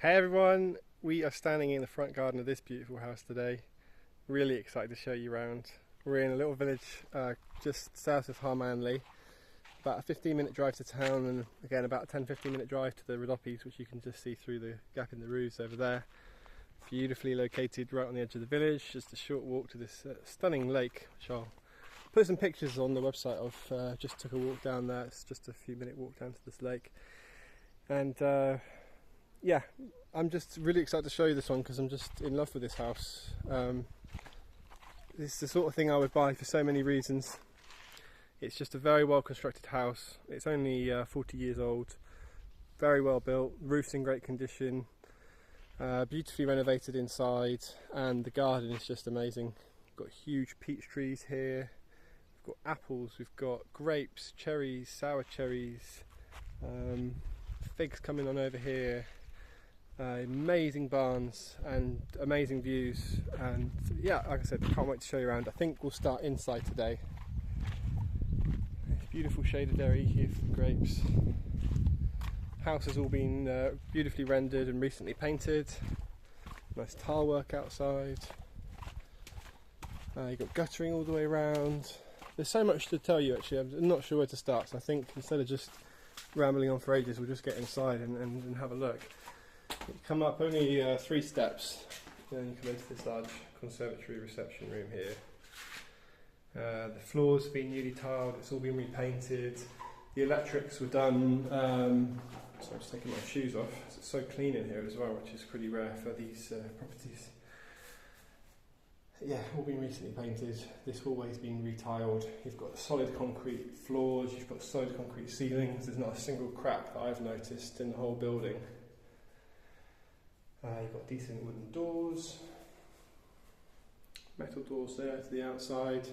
Hey everyone, we are standing in the front garden of this beautiful house today. Really excited to show you around. We're in a little village just south of Harmanley, about a 15-minute drive to town, and again about a 10-15 minute drive to the Rhodopes, which you can just see through the gap in the roofs over there. Beautifully located right on the edge of the village, just a short walk to this stunning lake, which I'll put some pictures on the website of. Just took a walk down there. It's just a few minute walk down to this lake, and yeah, I'm just really excited to show you this one because I'm just in love with this house. It's the sort of thing I would buy for so many reasons. It's just a very well constructed house. It's only 40 years old, very well built, roof's in great condition, beautifully renovated inside, and the garden is just amazing. We've got huge peach trees here, we've got apples, we've got grapes, cherries, sour cherries, figs coming on over here. Amazing barns and amazing views, and yeah, like I said, can't wait to show you around. I think we'll start inside today. Beautiful shaded area here for the grapes. House has all been beautifully rendered and recently painted. Nice tile work outside. You've got guttering all the way around. There's so much to tell you actually. I'm not sure where to start, so I think instead of just rambling on for ages, we'll just get inside and have a look. You come up only 3 steps, then you come into this large conservatory reception room here. The floor's been newly tiled, it's all been repainted. The electrics were done, so I'm just taking my shoes off. It's so clean in here as well, which is pretty rare for these properties. Yeah, all been recently painted. This hallway's been retiled. You've got solid concrete floors, you've got solid concrete ceilings. There's not a single crack that I've noticed in the whole building. You've got decent wooden doors, metal doors there to the outside.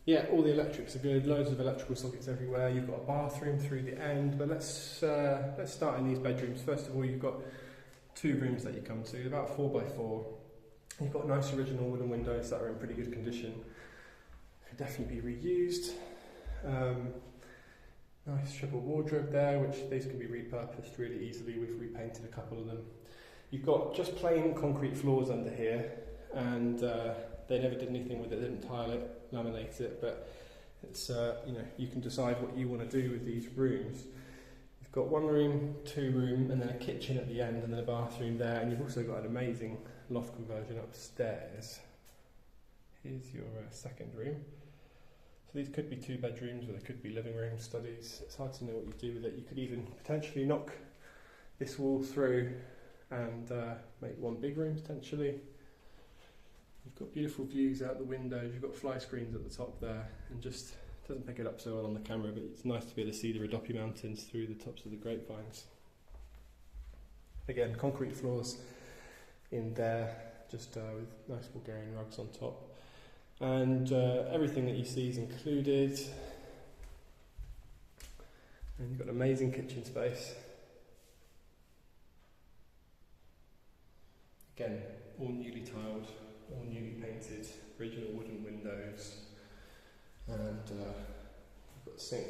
Yeah, all the electrics are good, loads of electrical sockets everywhere. You've got a bathroom through the end, but let's start in these bedrooms. First of all, you've got 2 rooms that you come to, about 4x4. You've got nice original wooden windows that are in pretty good condition. Could definitely be reused. Nice triple wardrobe there, which these can be repurposed really easily. We've repainted a couple of them. You've got just plain concrete floors under here, and they never did anything with it. They didn't tile it, laminate it, but it's you can decide what you want to do with these rooms. You've got 1 room, 2 room, and then a kitchen at the end, and then a bathroom there, and you've also got an amazing loft conversion upstairs. Here's your second room. So these could be 2 bedrooms, or they could be living rooms, studies. It's hard to know what you do with it. You could even potentially knock this wall through and make 1 big room potentially. You've got beautiful views out the windows, you've got fly screens at the top there, and just doesn't pick it up so well on the camera, but it's nice to be able to see the Rhodope mountains through the tops of the grapevines. Again, concrete floors in there, just with nice Bulgarian rugs on top, and everything that you see is included. And you've got amazing kitchen space. Again, all newly tiled, all newly painted, original wooden windows, and you've got sink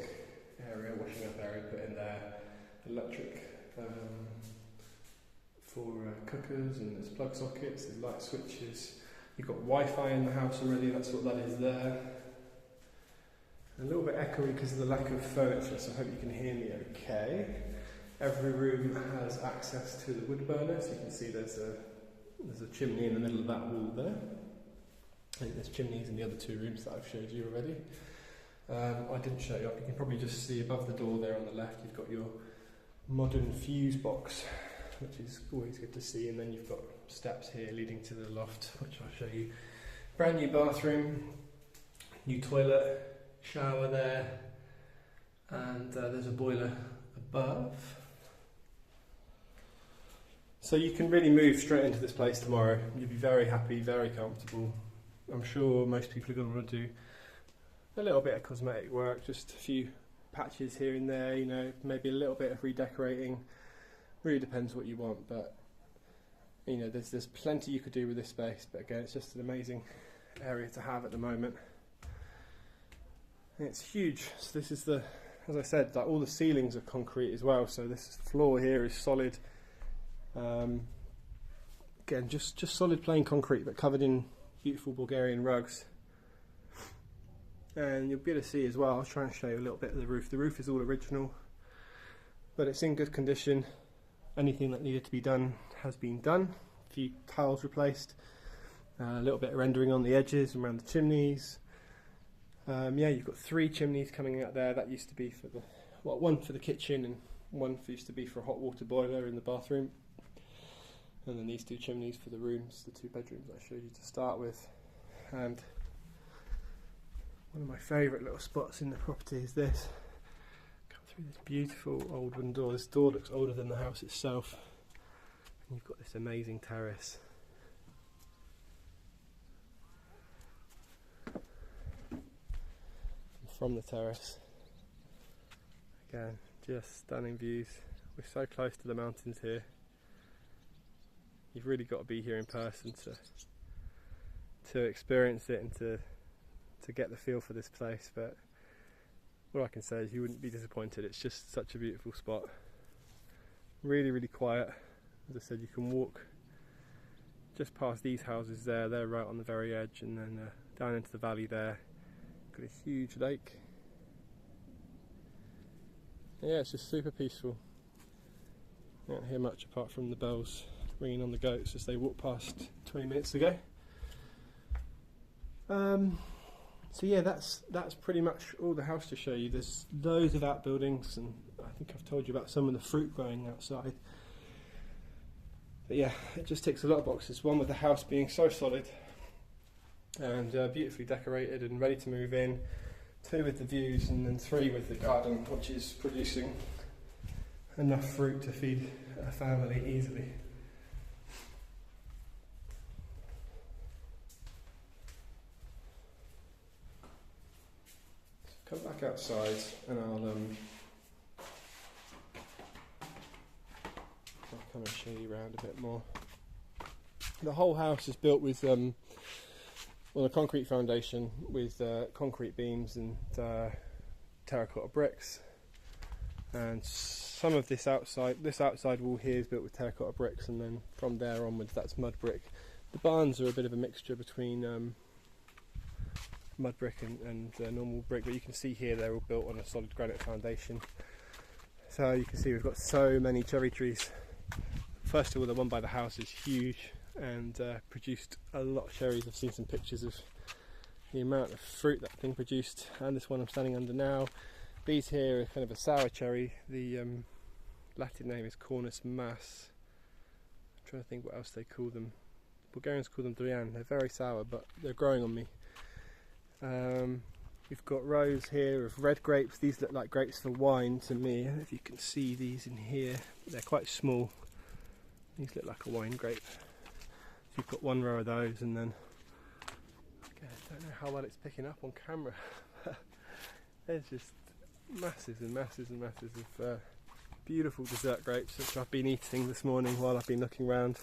area, washing up area put in there, electric for cookers, and there's plug sockets, there's light switches. You've got Wi-Fi in the house already, that's what that is there. A little bit echoey because of the lack of furniture, so I hope you can hear me okay. Every room has access to the wood burner, so you can see there's a chimney in the middle of that wall there. I think there's chimneys in the other 2 rooms that I've showed you already. I didn't show you up. You can probably just see above the door there on the left, you've got your modern fuse box, which is always good to see. And then you've got steps here leading to the loft, which I'll show you. Brand new bathroom, new toilet, shower there, and there's a boiler above. So you can really move straight into this place tomorrow. You'll be very happy, very comfortable. I'm sure most people are going to want to do a little bit of cosmetic work, just a few patches here and there, maybe a little bit of redecorating. Really depends what you want, but there's plenty you could do with this space. But again, it's just an amazing area to have at the moment. And it's huge. So this is as I said, all the ceilings are concrete as well. So this floor here is solid. Again, just solid plain concrete, but covered in beautiful Bulgarian rugs. And you'll be able to see as well, I was trying to show you a little bit of the roof. The roof is all original, but it's in good condition. Anything that needed to be done has been done. A few tiles replaced, a little bit of rendering on the edges around the chimneys. Yeah, you've got 3 chimneys coming out there. That used to be for the, well, one for the kitchen and one used to be for a hot water boiler in the bathroom. And then these 2 chimneys for the rooms, the 2 bedrooms I showed you to start with. And one of my favourite little spots in the property is this. Come through this beautiful old wooden door. This door looks older than the house itself. And you've got this amazing terrace. And from the terrace, again, just stunning views. We're so close to the mountains here. You've really got to be here in person to experience it and to get the feel for this place, but all I can say is you wouldn't be disappointed. It's just such a beautiful spot. Really, really quiet. As I said, you can walk just past these houses there. They're right on the very edge, and then down into the valley there. Got a huge lake. Yeah, it's just super peaceful. You don't hear much apart from the bells ringing on the goats as they walk past 20 minutes ago. So yeah, that's pretty much all the house to show you. There's loads of outbuildings, and I think I've told you about some of the fruit growing outside. But yeah, it just ticks a lot of boxes. One, with the house being so solid and beautifully decorated and ready to move in. 2, with the views, and then 3, with the garden, which is producing enough fruit to feed a family easily. Come back outside and I'll come and show you around a bit more. The whole house is built with on a concrete foundation with concrete beams and terracotta bricks, and some of this outside wall here is built with terracotta bricks, and then from there onwards that's mud brick. The barns are a bit of a mixture between mud brick and normal brick, but you can see here they're all built on a solid granite foundation. So you can see we've got so many cherry trees. First of all, the one by the house is huge and produced a lot of cherries. I've seen some pictures of the amount of fruit that thing produced, and this one I'm standing under now. These here are kind of a sour cherry. The Latin name is Cornus mas. I'm trying to think what else they call them. Bulgarians call them durian. They're very sour, but they're growing on me. We've got rows here of red grapes. These look like grapes for wine to me. I don't know if you can see these in here. They're quite small. These look like a wine grape. So you've got 1 row of those, and then I don't know how well it's picking up on camera. There's just masses and masses and masses of beautiful dessert grapes which I've been eating this morning while I've been looking around,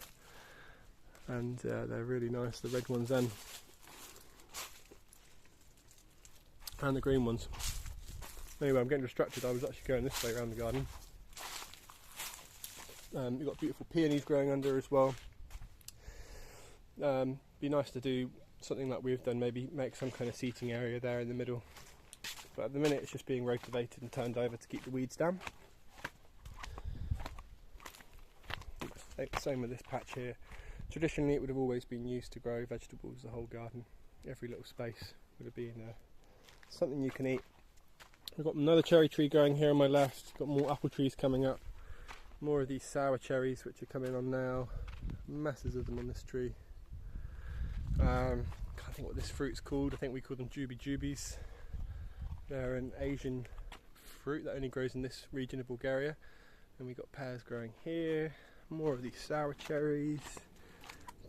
and they're really nice, the red ones and the green ones. Anyway, I'm getting distracted. I was actually going this way around the garden. You've got beautiful peonies growing under as well. Be nice to do something like we've done, maybe make some kind of seating area there in the middle. But at the minute it's just being rotivated and turned over to keep the weeds down. Same with this patch here. Traditionally it would have always been used to grow vegetables, the whole garden. Every little space would have been something you can eat. We've got another cherry tree growing here on my left. Got more apple trees coming up. More of these sour cherries which are coming on now. Masses of them on this tree. Can't think what this fruit's called. I think we call them jubies. They're an Asian fruit that only grows in this region of Bulgaria. And we've got pears growing here. More of these sour cherries.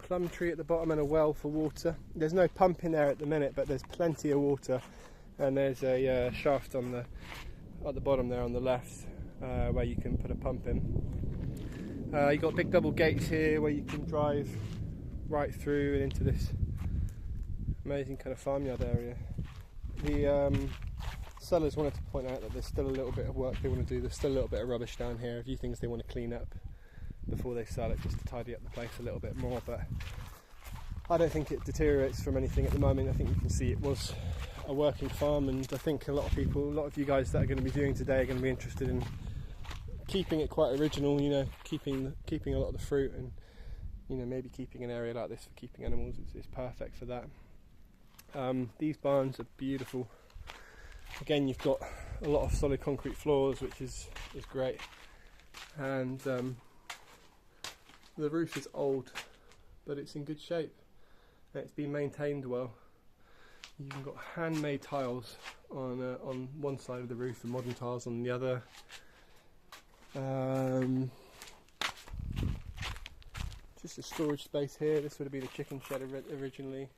Plum tree at the bottom and a well for water. There's no pump in there at the minute, but there's plenty of water. And there's a shaft on at the bottom there on the left where you can put a pump in. You've got big double gates here where you can drive right through and into this amazing kind of farmyard area. The sellers wanted to point out that there's still a little bit of work they want to do. There's still a little bit of rubbish down here, a few things they want to clean up. before they sell it, just to tidy up the place a little bit more. But I don't think it deteriorates from anything at the moment. I think you can see it was a working farm, and I think a lot of you guys that are going to be doing today are going to be interested in keeping it quite original, you know, keeping a lot of the fruit, and you know, maybe keeping an area like this for keeping animals is perfect for that. These barns are beautiful. Again, you've got a lot of solid concrete floors, which is great, and the roof is old, but it's in good shape and it's been maintained well. You've got handmade tiles on one side of the roof and modern tiles on the other. Just a storage space here. This would have been a chicken shed originally.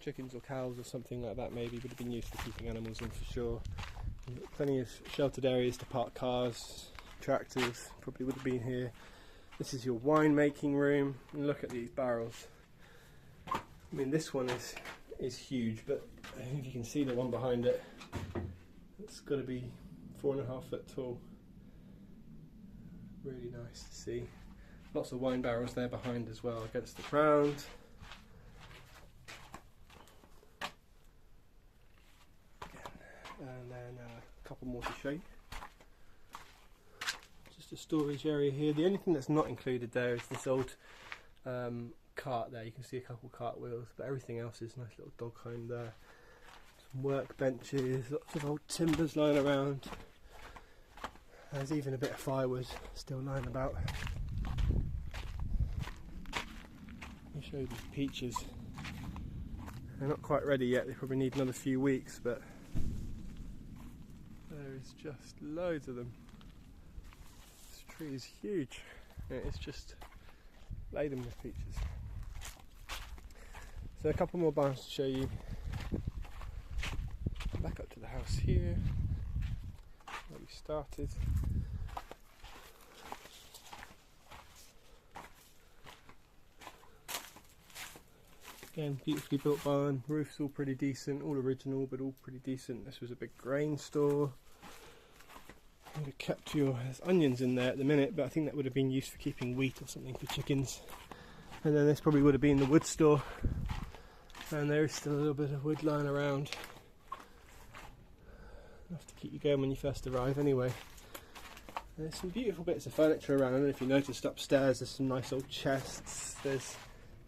Chickens or cows or something like that maybe would have been used for keeping animals in for sure. Plenty of sheltered areas to park cars, tractors probably would have been here. This is your wine making room, and look at these barrels. I mean, this one is huge, but I think if you can see the one behind it, it's got to be 4.5 foot tall. Really nice to see. Lots of wine barrels there behind as well against the ground. And then a couple more to show you. Just a storage area here. The only thing that's not included there is this old cart there. You can see a couple cart wheels, but everything else is nice little dog home there. Some workbenches, lots of old timbers lying around. There's even a bit of firewood still lying about. Let me show you these peaches. They're not quite ready yet, they probably need another few weeks, but there is just loads of them. This tree is huge. It's just laden with peaches. So a couple more barns to show you. Back up to the house here, where we started. Again, beautifully built barn, roof's all pretty decent, all original but all pretty decent. This was a big grain store. Would have kept there's onions in there at the minute, but I think that would have been used for keeping wheat or something for chickens. And then this probably would have been the wood store, and there is still a little bit of wood lying around. Enough to keep you going when you first arrive anyway. And there's some beautiful bits of furniture around. I don't know if you noticed upstairs there's some nice old chests. There's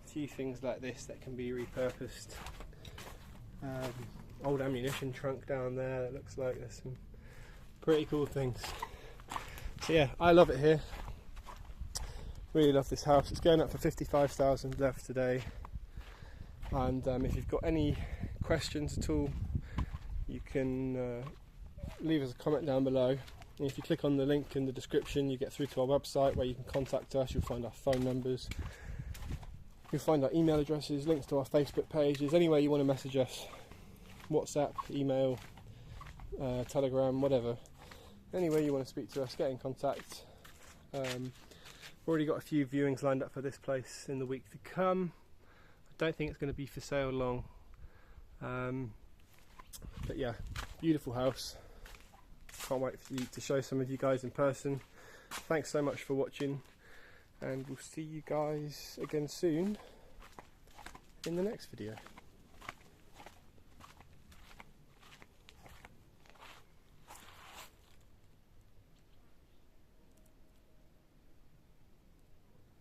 a few things like this that can be repurposed. Old ammunition trunk down there that looks like there's some pretty cool things. So yeah, I love it here. Really love this house. It's going up for 55,000 left today. And if you've got any questions at all, you can leave us a comment down below. And if you click on the link in the description, you get through to our website where you can contact us. You'll find our phone numbers, you'll find our email addresses, links to our Facebook pages. Anywhere you want to message us, WhatsApp, email, Telegram, whatever. Anywhere you want to speak to us, get in contact. Already got a few viewings lined up for this place in the week to come. I don't think it's going to be for sale long. But yeah, beautiful house. Can't wait for you to show some of you guys in person. Thanks so much for watching, and we'll see you guys again soon in the next video.